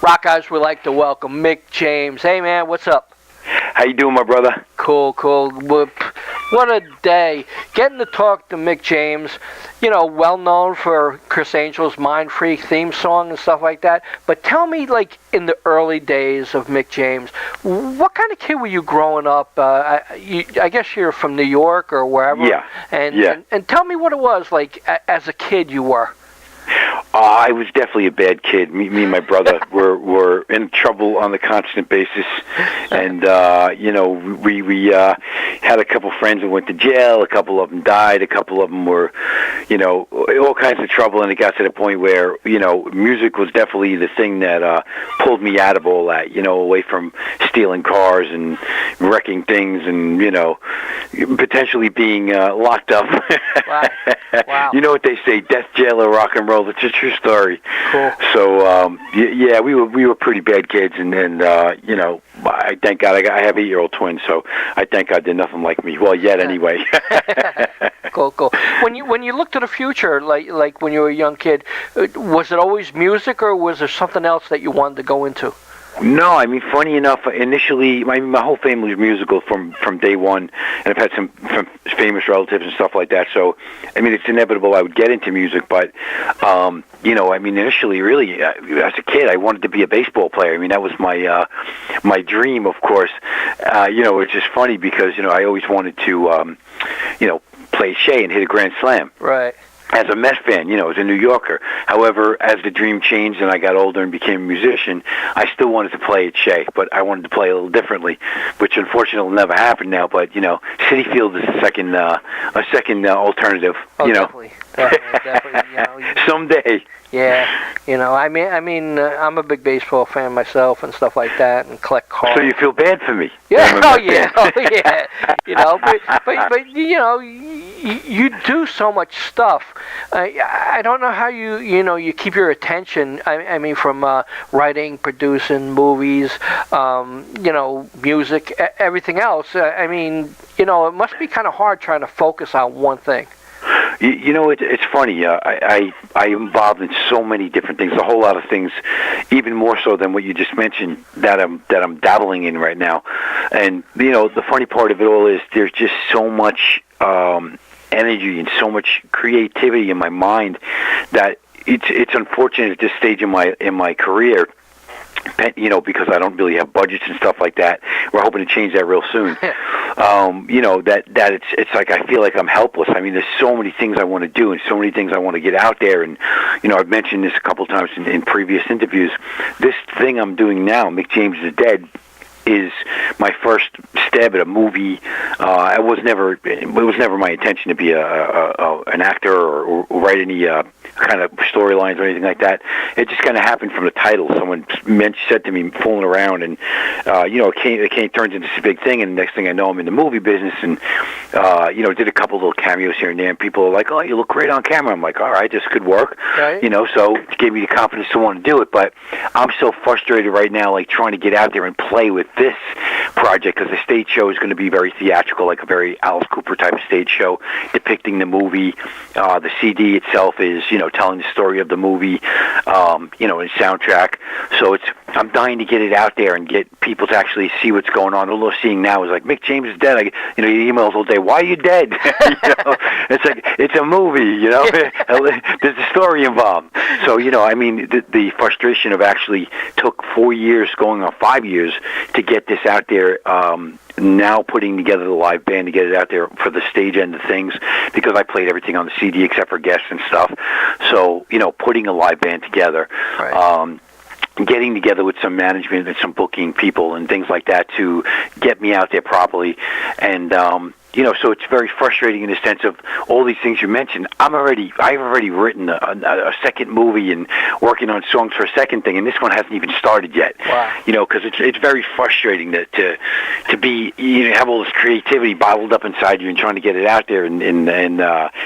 Rockeyez would like to welcome Mick James. Hey, man, what's up? How you doing, my brother? Cool. What a day. Getting to talk to Mick James, well known for Criss Angel's Mindfreak theme song and stuff like that. But tell me, like, in the early days of Mick James, what kind of kid were you growing up? I guess you're from New York or wherever. Yeah. And tell me what it was like as a kid you were. I was definitely a bad kid. Me and my brother were in trouble on a constant basis, and we had a couple friends that went to jail. A couple of them died. A couple of them were, all kinds of trouble. And it got to the point where music was definitely the thing that pulled me out of all that. Away from stealing cars and wrecking things, and potentially being locked up. Wow. You know what they say: death, jail, or rock and roll. It's a true story. Cool. So we were pretty bad kids, and I thank God I have 8-year-old twins, so I thank God they're nothing like me. Well, yet anyway. Cool. When you look to the future, like when you were a young kid, was it always music, or was there something else that you wanted to go into? No, I mean, funny enough, initially, my whole family was musical from day one, and I've had some famous relatives and stuff like that, so, I mean, it's inevitable I would get into music, but, initially, really, as a kid, I wanted to be a baseball player. I mean, that was my dream, of course. It's just funny because, I always wanted to, play Shea and hit a grand slam. Right. As a Mets fan, as a New Yorker. However, as the dream changed and I got older and became a musician, I still wanted to play at Shea, but I wanted to play a little differently, which unfortunately will never happen now. But Citi Field is a second alternative. Definitely. Someday. Yeah, I'm a big baseball fan myself and stuff like that, and collect cards. So you feel bad for me? Yeah, but you do so much stuff. I don't know how you keep your attention. I mean, from writing, producing, movies, music, everything else. It must be kind of hard trying to focus on one thing. It's funny. I'm involved in so many different things, a whole lot of things, even more so than what you just mentioned that I'm dabbling in right now. And the funny part of it all is there's just so much energy and so much creativity in my mind that it's unfortunate at this stage in my career. Because I don't really have budgets and stuff like that. We're hoping to change that real soon. That it's like I feel like I'm helpless. I mean, there's so many things I want to do and so many things I want to get out there. And I've mentioned this a couple times in previous interviews. This thing I'm doing now, Mick James is Dead, is my first stab at a movie. It was never my intention to be an actor or write any kind of storylines or anything like that. It just kind of happened from the title. Someone said to me, fooling around, and it turns into this big thing. And the next thing I know, I'm in the movie business, and did a couple little cameos here and there. And people are like, "Oh, you look great on camera." I'm like, "All right, this could work." Right. So it gave me the confidence to want to do it. But I'm so frustrated right now, like trying to get out there and play with this project, because the stage show is going to be very theatrical, like a very Alice Cooper type of stage show depicting the movie. The CD itself is, telling the story of the movie, and soundtrack. So I'm dying to get it out there and get people to actually see what's going on. All they're seeing now is like, Mick James is dead. You emails all day, why are you dead? It's like, it's a movie, there's a story involved. So, the frustration of actually took 4 years, going on 5 years to get this out there, now putting together the live band to get it out there for the stage end of things, because I played everything on the CD except for guests and stuff. So, putting a live band together, right. Getting together with some management and some booking people and things like that to get me out there properly. And, so it's very frustrating in the sense of all these things you mentioned. I've already written a second movie and working on songs for a second thing, and this one hasn't even started yet. Wow. Because it's very frustrating to be, have all this creativity bottled up inside you and trying to get it out there and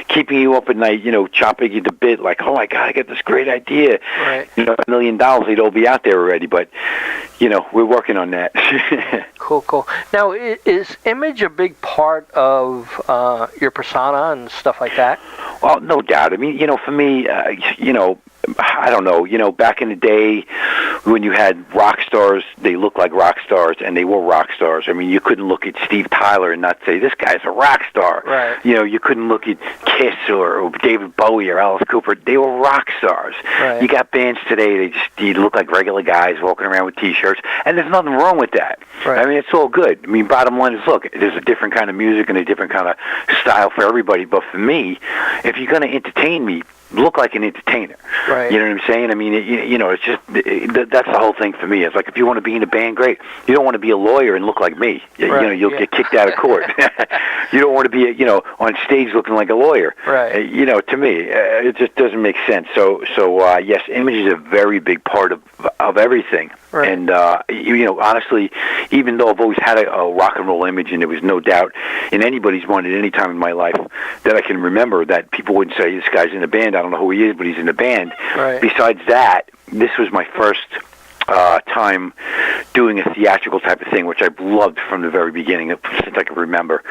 keeping you up at night, chopping you to bit like, oh my God, I got this great idea. Right. $1 million, it'd all be out there already, but, we're working on that. Cool. Now, is image a big part of your persona and stuff like that? Well, no doubt. I mean, for me, I don't know. Back in the day, when you had rock stars, they looked like rock stars, and they were rock stars. I mean, you couldn't look at Steve Tyler and not say, this guy's a rock star. Right. You know, you couldn't look at Kiss or David Bowie or Alice Cooper. They were rock stars. Right. You got bands today, you look like regular guys walking around with T-shirts, and there's nothing wrong with that. Right. I mean, it's all good. I mean, bottom line is, look, there's a different kind of music and a different kind of style for everybody, but for me, if you're going to entertain me, look like an entertainer. Right. You know what I'm saying? I mean, you know, it's just, that's the whole thing for me. It's like, if you want to be in a band, great. You don't want to be a lawyer and look like me. Right. You know, you'll get kicked out of court. You don't want to be, you know, on stage looking like a lawyer. Right. You know, to me, it just doesn't make sense. So yes, image is a very big part of everything. Right. And, you know, honestly, even though I've always had a rock and roll image, and there was no doubt in anybody's mind at any time in my life that I can remember that people wouldn't say, this guy's in a band, I don't know who he is, but he's in a band. Right. Besides that, this was my first time doing a theatrical type of thing, which I've loved from the very beginning, since I can remember,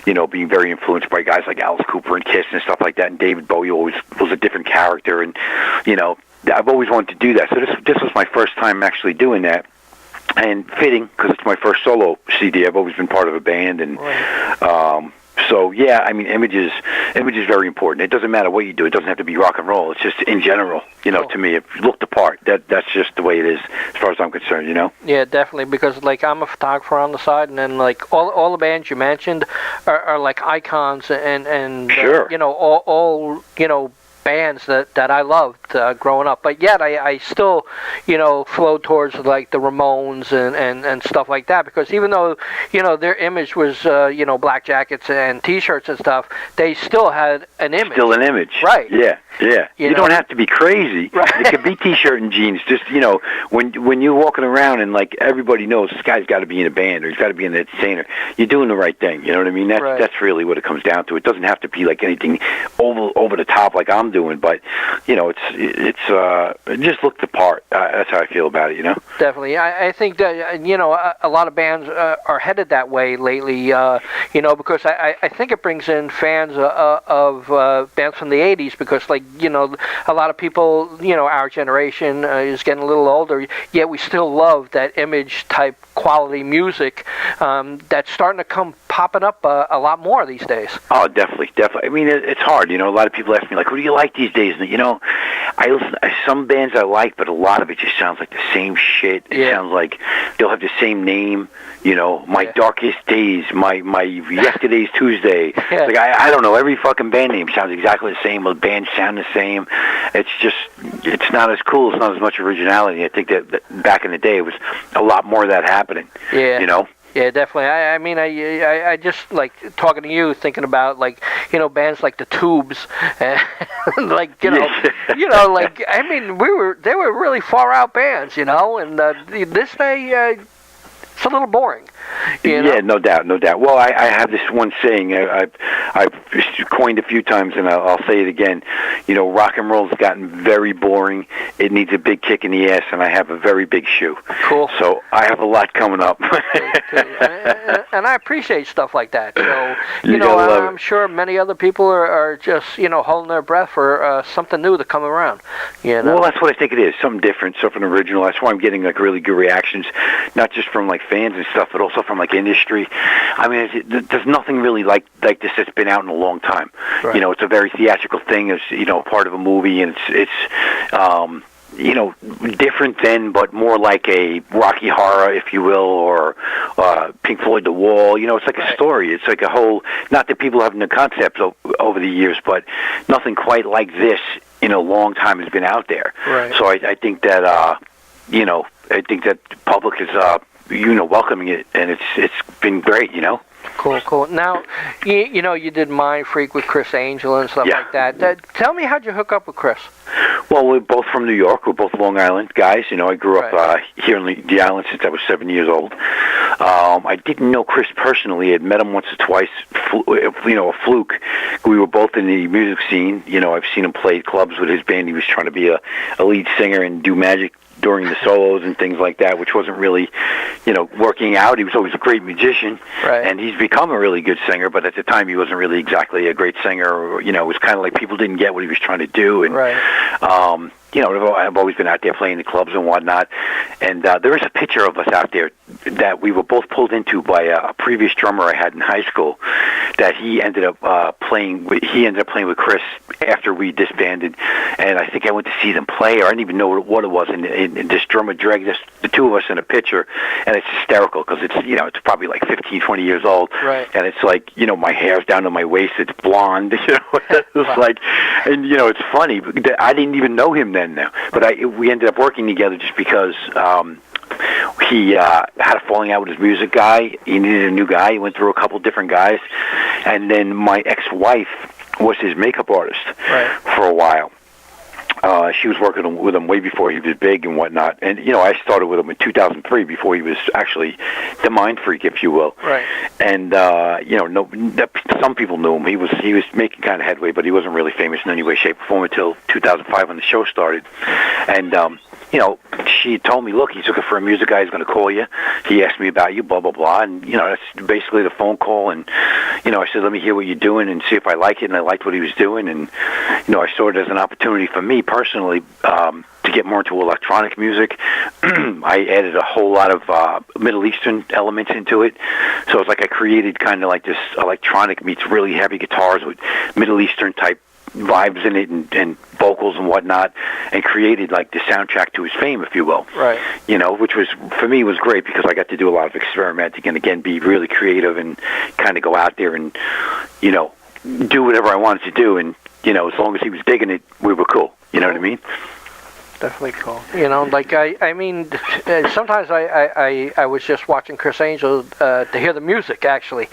you know, being very influenced by guys like Alice Cooper and Kiss and stuff like that, and David Bowie always was a different character, and, you know, I've always wanted to do that. So this was my first time actually doing that, and fitting, because it's my first solo CD. I've always been part of a band, and so yeah, I mean, image is very important. It doesn't matter what you do. It doesn't have to be rock and roll. It's just in general, you know. To me, if you look the part, that's just the way it is, as far as I'm concerned. You know. Yeah, definitely. Because like I'm a photographer on the side, and then like all the bands you mentioned are like icons, and sure. You know, all you know, bands that I loved growing up, but yet I still, you know, flowed towards like the Ramones and stuff like that, because even though, you know, their image was, you know, black jackets and T-shirts and stuff, they still had an image. Still an image. Right. Yeah. You don't have to be crazy. Right. It could be T-shirt and jeans. Just, you know, when you're walking around and like everybody knows this guy's got to be in a band or he's got to be an entertainer, you're doing the right thing. You know what I mean? That's really what it comes down to. It doesn't have to be like anything over the top like I'm doing, but you know, it's just look the part. That's how I feel about it. You know. Definitely. I think that, you know, a lot of bands are headed that way lately. You know, because I think it brings in fans of bands from the '80s, because like, you know, a lot of people, you know, our generation is getting a little older, yet we still love that image type quality music that's starting to come popping up a lot more these days. Oh, definitely. I mean, it's hard. You know, a lot of people ask me like, "Who do you like these days?" And you know, I listen. Some bands I like, but a lot of it just sounds like the same shit. It sounds like they'll have the same name. You know, my darkest days, my yesterday's Tuesday. Yeah. Like I don't know. Every fucking band name sounds exactly the same. The bands sound the same. It's not as cool. It's not as much originality. I think that back in the day, it was a lot more of that happening. Yeah. You know. Yeah, definitely. I mean, I just like talking to you, thinking about like, you know, bands like the Tubes, and like, you know, like, I mean, they were really far out bands, you know, and this day it's a little boring. You know? Yeah, no doubt. Well, I have this one saying I've coined a few times, and I'll say it again. You know, rock and roll's gotten very boring. It needs a big kick in the ass, and I have a very big shoe. Cool. So I have a lot coming up. And I appreciate stuff like that. So, you know, I'm sure many other people are just, you know, holding their breath for something new to come around. You know? Well, that's what I think it is. Something different, something original. That's why I'm getting like really good reactions, not just from like fans and stuff, but also from like industry. I mean, there's nothing really like this that's been out in a long time. Right. You know, it's a very theatrical thing. It's, you know, part of a movie, and it's you know, different than, but more like a Rocky Horror, if you will, or Pink Floyd The Wall. You know, it's like a story. It's like a whole, not that people have no concepts over the years, but nothing quite like this in a long time has been out there. Right. So I think that, you know, I think that the public is, you know, welcoming it, and it's been great, you know. Cool. Now, you know, you did Mindfreak with Criss Angel and stuff like that. Tell me, how'd you hook up with Criss? Well, we're both from New York. We're both Long Island guys. You know, I grew up here in the island since I was 7 years old. I didn't know Criss personally. I had met him once or twice, you know, a fluke. We were both in the music scene. You know, I've seen him play clubs with his band. He was trying to be a lead singer and do magic during the solos and things like that, which wasn't really, working out. He was always a great musician, and he's become a really good singer, but at the time he wasn't really exactly a great singer, or, it was kind of like people didn't get what he was trying to do, and I've always been out there playing the clubs and whatnot, and there is a picture of us out there that we were both pulled into by a previous drummer I had in high school, that he ended up playing with Criss after we disbanded, and I think I went to see them play, or I didn't even know what it was, and this drummer dragged the two of us in a picture, and it's hysterical, because it's, it's probably like 15, 20 years old, and it's like, my hair's down to my waist, it's blonde, it was like, and, it's funny, I didn't even know him then, but we ended up working together just because he had a falling out with his music guy. He needed a new guy. He went through a couple different guys, and then my ex-wife was his makeup artist for a while. She was working with him way before he was big and whatnot. And, I started with him in 2003, before he was actually the mind freak, if you will. And, some people knew him. He was making kind of headway, but he wasn't really famous in any way, shape, or form until 2005 when the show started. And, she told me, look, he's looking for a music guy. He's going to call you. He asked me about you, blah, blah, blah. And, that's basically the phone call. And, I said, let me hear what you're doing and see if I like it. And I liked what he was doing. And, I saw it as an opportunity for me personally to get more into electronic music. I added a whole lot of Middle Eastern elements into it. So it's like I created kind of like this electronic meets really heavy guitars with Middle Eastern type vibes in it, and vocals and whatnot, and created like the soundtrack to his fame, if you will. Which was, for me, was great, because I got to do a lot of experimenting and, again, be really creative and kind of go out there and, do whatever I wanted to do. And, as long as he was digging it, we were cool. You know what I mean? Definitely cool. I mean, sometimes I was just watching Criss Angel to hear the music, actually.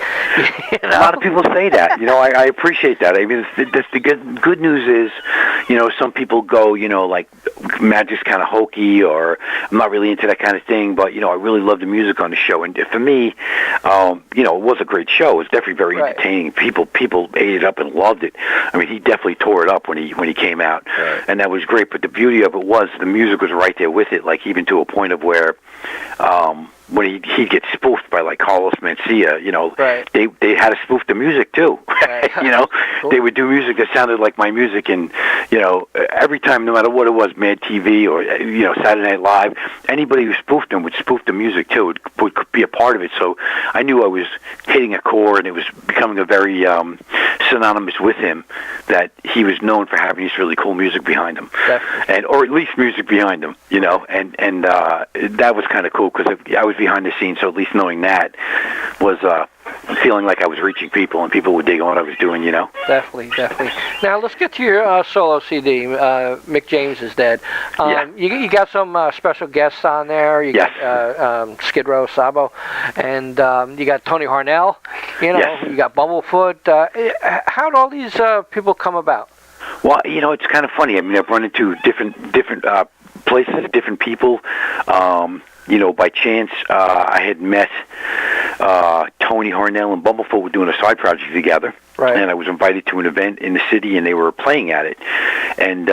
A lot of people say that. I appreciate that. I mean, the good news is, some people go, like, magic's kind of hokey, or I'm not really into that kind of thing, but, I really love the music on the show. And for me, it was a great show. It was definitely very entertaining. People ate it up and loved it. I mean, he definitely tore it up when he came out, and that was great. But the beauty of it was the music was right there with it, like even to a point of where when he'd get spoofed by like Carlos Mencia, they had to spoof the music too. Cool. They would do music that sounded like my music, and every time, no matter what it was, Mad TV or Saturday Night Live, anybody who spoofed them would spoof the music too. It would be a part of it. So I knew I was hitting a chord, and it was becoming a very synonymous with him, that he was known for having this really cool music behind him, or at least music behind him, and that was kind of cool, because I was behind the scenes, so at least knowing that was feeling like I was reaching people, and people would dig on what I was doing, Definitely. Now, let's get to your solo CD, Mick James is Dead. You got some special guests on there. You got Skid Row, Sabo, and you got Tony Harnell, you got Bumblefoot. How'd all these people come about? Well, it's kind of funny. I mean, I've run into different places, different people. By chance, I had met Tony Harnell and Bumblefoot were doing a side project together. And I was invited to an event in the city, and they were playing at it. And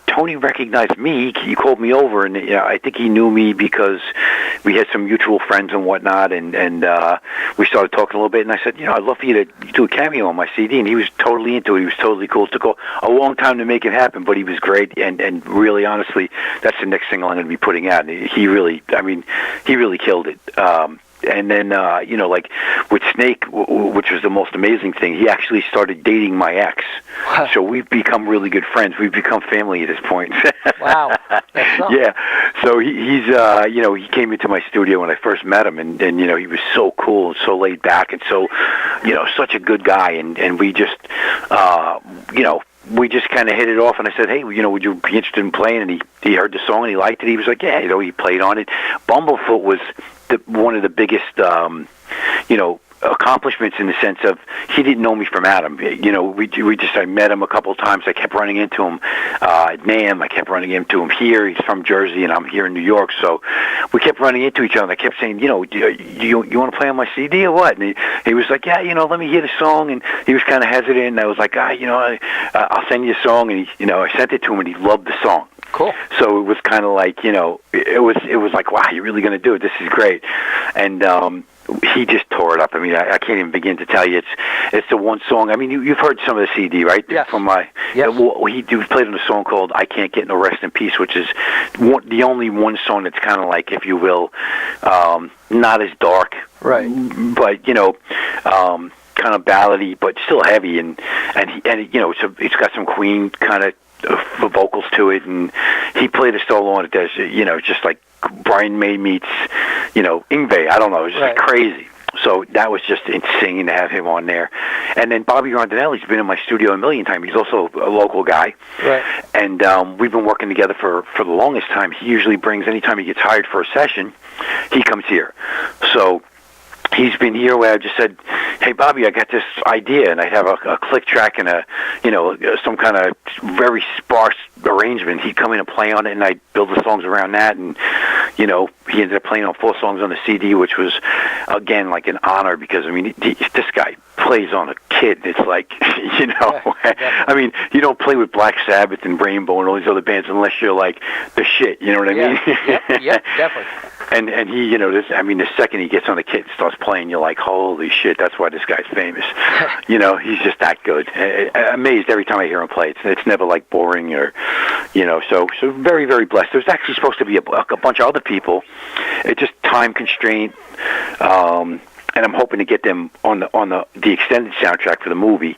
Tony recognized me. He called me over, and I think he knew me because we had some mutual friends and whatnot. And we started talking a little bit. And I said, I'd love for you to do a cameo on my CD. And he was totally into it. He was totally cool. It took a long time to make it happen, but he was great. And really, honestly, that's the next single I'm going to be putting out. And he really killed it. And then, like with Snake, which was the most amazing thing, he actually started dating my ex. So we've become really good friends. We've become family at this point. Wow. Yeah. So he's, he came into my studio when I first met him, and he was so cool and so laid back and so, such a good guy. And we just, we just kind of hit it off, and I said, hey, would you be interested in playing? And he heard the song, and he liked it. He was like, yeah, he played on it. Bumblefoot was one of the biggest, accomplishments in the sense of he didn't know me from Adam. I met him a couple of times. I kept running into him at NAMM. I kept running into him here. He's from Jersey, and I'm here in New York. So we kept running into each other. And I kept saying, you want to play on my CD or what? And he was like, yeah, let me hear the song. And he was kind of hesitant. And I was like, I'll send you a song. And I sent it to him, and he loved the song. Cool. So it was kind of like, you know, it was like, wow, you're really going to do it. This is great. And he just tore it up. I mean, I can't even begin to tell you. It's the one song. I mean, you've heard some of the CD, right? Yes. From my, yes. He played on a song called "I Can't Get No Rest in Peace," which is the only one song that's kind of like, if you will, not as dark, right? But you know, kind of ballady, but still heavy, and you know, it's got some Queen kind of vocals to it, and he played a solo on it that's, you know, just like Brian May meets, you know, Yngwie. I don't know, it was just crazy. So that was just insane to have him on there. And then Bobby Rondinelli's been in my studio a million times. He's also a local guy. Right. And we've been working together for the longest time. He usually brings, anytime he gets hired for a session, he comes here. So he's been here where I just said, hey, Bobby, I got this idea, and I'd have a click track and some kind of very sparse arrangement. He'd come in and play on it, and I'd build the songs around that, and, you know, he ended up playing on 4 songs on the CD, which was, again, like an honor, because, I mean, this guy plays on a kid. It's like, you know, I mean, you don't play with Black Sabbath and Rainbow and all these other bands unless you're like the shit, you know what I mean? Yeah, definitely. And he, you know, the second he gets on the kit and starts playing, you're like, holy shit, that's why this guy's famous. You know, he's just that good. Amazed every time I hear him play. It's never like boring or, you know, so very, very blessed. There's actually supposed to be a bunch of other people. It's just time constraint. And I'm hoping to get them on the extended soundtrack for the movie.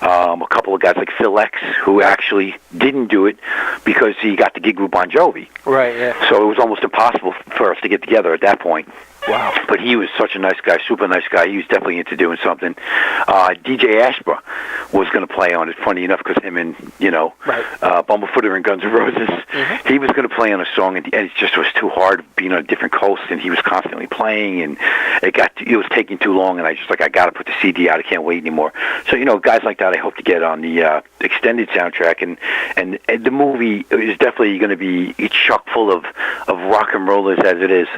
A couple of guys like Phil X, who actually didn't do it because he got the gig with Bon Jovi. Right, yeah. So it was almost impossible for us to get together at that point. Wow. But he was such a nice guy, super nice guy. He was definitely into doing something. DJ Ashba was going to play on it, funny enough, because him and, you know, Bumblefoot and Guns N' Roses, he was going to play on a song, and it just was too hard being on a different coast, and he was constantly playing, and it was taking too long, and I just like, I got to put the CD out. I can't wait anymore. So, you know, guys like that I hope to get on the extended soundtrack, and the movie is definitely going to be chock full of rock and rollers as it is.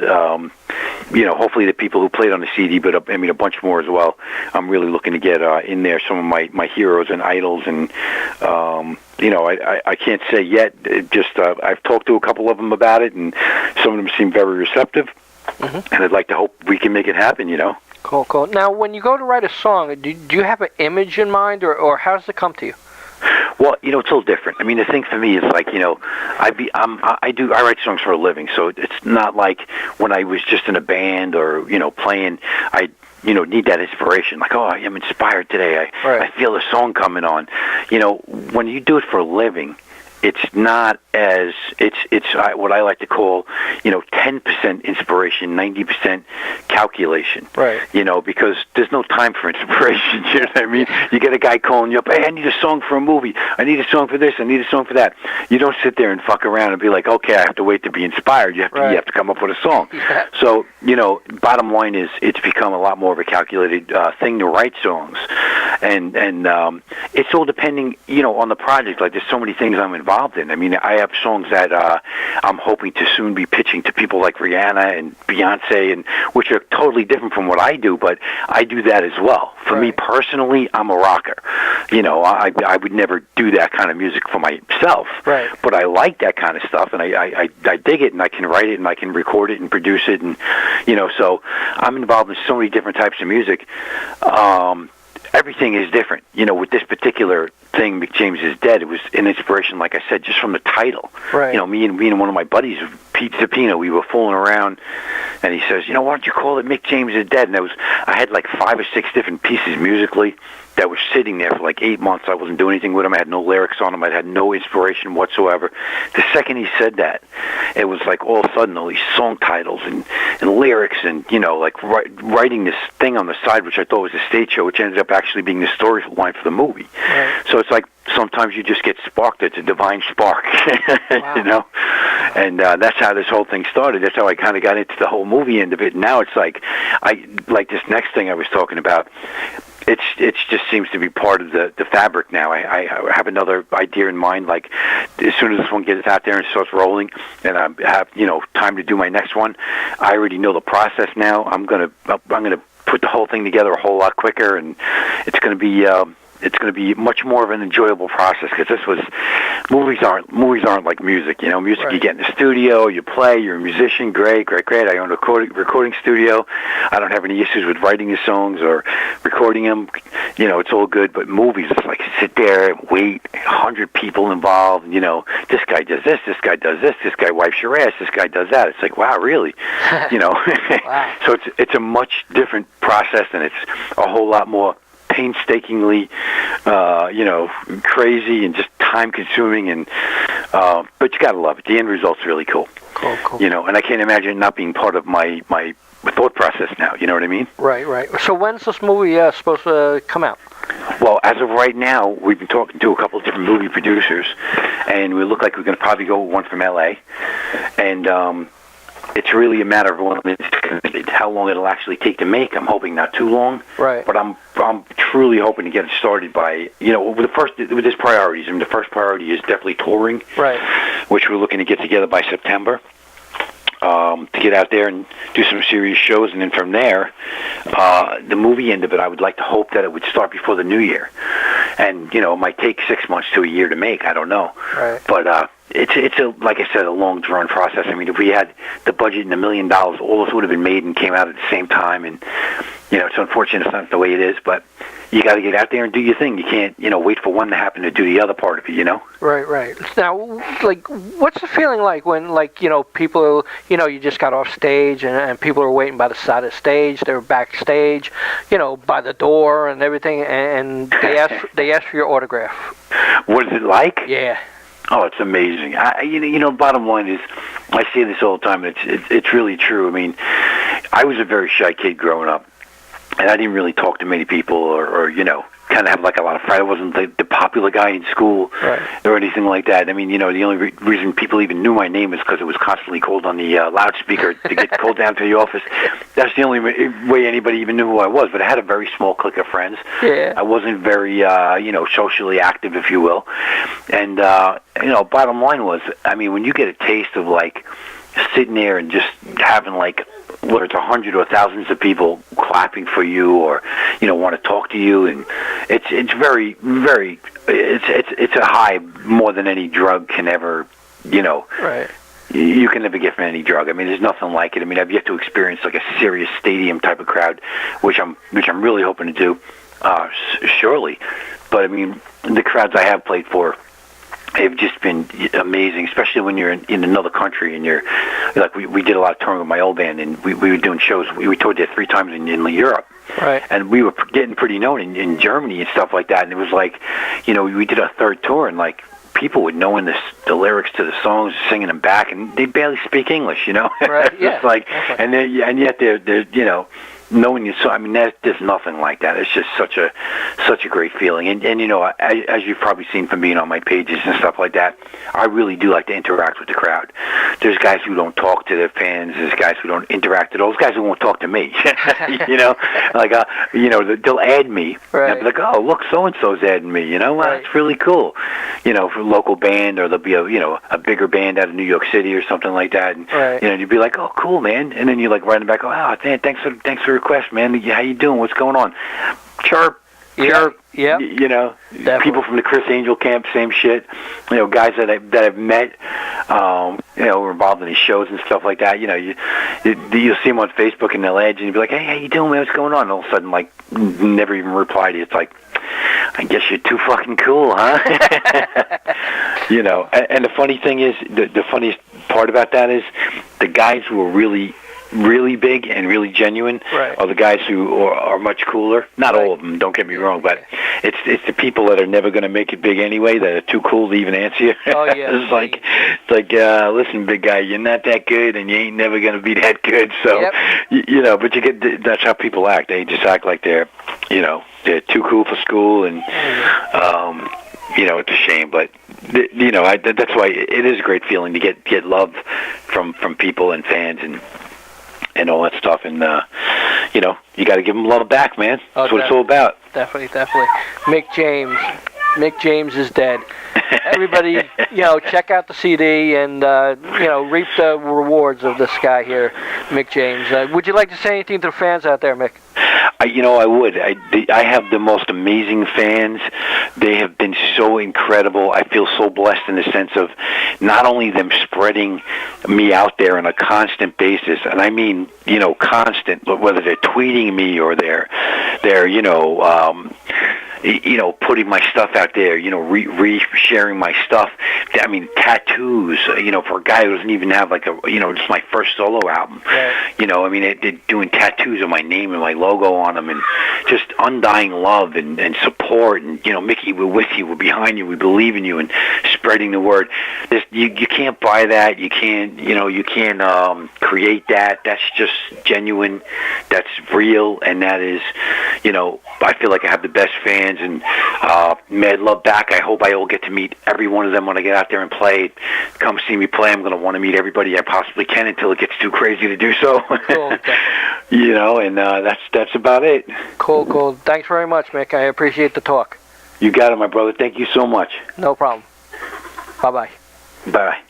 You know, hopefully the people who played on the CD, but I mean a bunch more as well. I'm really looking to get in there some of my heroes and idols, and you know, I can't say yet. Just I've talked to a couple of them about it, and some of them seem very receptive, and I'd like to hope we can make it happen. You know. Cool, cool. Now, when you go to write a song, do you have an image in mind, or how does it come to you? Well, you know, it's a little different. I mean, the thing for me is like, you know, I write songs for a living, so it's not like when I was just in a band or, you know, playing, I, you know, need that inspiration. Like, oh, I am inspired today. I feel a song coming on. You know, when you do it for a living, it's not as, it's what I like to call, you know, 10% inspiration, 90% calculation. Right. You know, because there's no time for inspiration, you know what I mean? You get a guy calling you up, hey, I need a song for a movie. I need a song for this. I need a song for that. You don't sit there and fuck around and be like, okay, I have to wait to be inspired. You have to come up with a song. Yeah. So, you know, bottom line is it's become a lot more of a calculated thing to write songs. And it's all depending, you know, on the project. Like, there's so many things I'm involved in. I mean, I have songs that I'm hoping to soon be pitching to people like Rihanna and Beyonce, and which are totally different from what I do, but I do that as well. For me personally, I'm a rocker. You know, I would never do that kind of music for myself. Right. But I like that kind of stuff, and I dig it, and I can write it, and I can record it and produce it, and, you know, so I'm involved in so many different types of music. Everything is different. You know, with this particular thing, Mick James is Dead, it was an inspiration, like I said, just from the title. Right. You know, me and one of my buddies, Pete Zapino, we were fooling around, and he says, you know, why don't you call it Mick James is Dead? And I had like 5 or 6 different pieces musically that were sitting there for like 8 months. I wasn't doing anything with them. I had no lyrics on them. I had no inspiration whatsoever. The second he said that, it was like all of a sudden all these song titles and lyrics, and, you know, like writing this thing on the side, which I thought was a stage show, which ended up actually being the storyline for the movie. Right. So it's like sometimes you just get sparked. It's a divine spark, you know? And that's how this whole thing started. That's how I kind of got into the whole movie end of it. And now it's like, like this next thing I was talking about, It just seems to be part of the fabric now. I have another idea in mind. Like, as soon as this one gets out there and starts rolling, and I have, you know, time to do my next one, I already know the process now. I'm gonna put the whole thing together a whole lot quicker, and it's gonna be it's going to be much more of an enjoyable process because movies aren't like music. You know, music you get in the studio, you play, you're a musician, great. I own a recording studio. I don't have any issues with writing the songs or recording them. You know, it's all good. But movies, it's like sit there, wait, 100 people involved. You know, this guy does this guy does this guy wipes your ass, this guy does that. It's like, wow, really? You know, wow. So it's a much different process, and it's a whole lot more painstakingly, crazy and just time-consuming, and but you gotta love it. The end result's really cool. Cool. You know, and I can't imagine not being part of my thought process now. You know what I mean? Right. So when's this movie supposed to come out? Well, as of right now, we've been talking to a couple of different movie producers, and we look like we're going to probably go one from L.A., and it's really a matter of how long it'll actually take to make. I'm hoping not too long, right? But I'm truly hoping to get it started by, with this priorities. I mean, the first priority is definitely touring, right? Which we're looking to get together by September. To get out there and do some serious shows, and then from there, the movie end of it, I would like to hope that it would start before the new year. And, it might take 6 months to a year to make, I don't know. Right. But it's like I said, a long, drawn process. I mean, if we had the budget and $1 million, all this would have been made and came out at the same time. And, it's unfortunate it's not the way it is, but you got to get out there and do your thing. You can't, wait for one to happen to do the other part of it, Right. Now, what's the feeling like when, people, you just got off stage and people are waiting by the side of the stage, they're backstage, by the door and everything, and they ask for your autograph. What is it like? Yeah. Oh, it's amazing. Bottom line is, I say this all the time, and it's really true. I mean, I was a very shy kid growing up, and I didn't really talk to many people or kind of have like a lot of fright. I wasn't the popular guy in school, right, or anything like that. I mean, the only reason people even knew my name is because it was constantly called on the loudspeaker to get called down to the office. That's the only way anybody even knew who I was. But I had a very small clique of friends. Yeah. I wasn't very, socially active, if you will. And, bottom line was, I mean, when you get a taste of like sitting there and just having like, whether it's 100 or thousands of people clapping for you or, want to talk to you, and it's very, very, it's a high more than any drug can ever, Right. You can never get from any drug. I mean, there's nothing like it. I mean, I've yet to experience like a serious stadium type of crowd, which I'm really hoping to do, surely. But I mean, the crowds I have played for, they've just been amazing, especially when you're in another country and you're like, we did a lot of touring with my old band, and we were doing shows. We toured there 3 times in Europe. Right. And we were getting pretty known in Germany and stuff like that. And it was like, we did our 3rd tour, and like people would knowing the lyrics to the songs, singing them back, and they barely speak English, Right. Yeah. It's like, okay. and yet they're knowing you. So I mean, there's nothing like that. It's just such a great feeling. And as you've probably seen from being on my pages and stuff like that, I really do like to interact with the crowd. There's guys who don't talk to their fans. There's guys who don't interact at all. There's guys who won't talk to me. Like they'll add me. Right. And I'll be like, oh, look, so and so's adding me. Well, right. That's really cool. For a local band, or there'll be a bigger band out of New York City or something like that. And right. you'd be like, oh, cool, man. And then you like writing back, oh, man, thanks for the request, man. How you doing? What's going on? Chirp. Yeah. People from the Criss Angel camp, same shit. Guys that I've met, were involved in these shows and stuff like that. You'll see them on Facebook and they'll edge, and you'll be like, hey, how you doing, man? What's going on? And all of a sudden, like, never even reply to you. It's like, I guess you're too fucking cool, huh? And the funny thing is, the funniest part about that is the guys who are really big and really genuine, right, are the guys who are much cooler. Not right. all of them, don't get me wrong, but it's the people that are never going to make it big anyway, that are too cool to even answer you. Oh yeah. It's like listen, big guy, you're not that good, and you ain't never going to be that good. So yep. But you get, that's how people act. They just act like they're too cool for school, and it's a shame, but that's why it is a great feeling to get love from people and fans and all that stuff, and you got to give them love back, man. That's what it's all about. Definitely. Mick James is dead. Everybody, check out the CD and reap the rewards of this guy here, Mick James. Would you like to say anything to the fans out there, Mick? I would. I have the most amazing fans. They have been so incredible. I feel so blessed in the sense of not only them spreading me out there on a constant basis, and I mean, constant, whether they're tweeting me or they're putting my stuff out there, re-sharing my stuff. I mean, tattoos, for a guy who doesn't even have it's my first solo album. Right. I mean, they're doing tattoos of my name and my logo on them, and just undying love and support. And, Mickey, we're with you, we're behind you, we believe in you, and spreading the word. You can't buy that. You can't, you can't create that. That's just genuine. That's real. And that is, I feel like I have the best fans, and mad love back. I hope I will get to meet every one of them when I get out there and play. Come see me play. I'm going to want to meet everybody I possibly can until it gets too crazy to do so. Cool. And that's about it. Cool. Thanks very much, Mick. I appreciate the talk. You got it, my brother. Thank you so much. No problem. Bye-bye. Bye.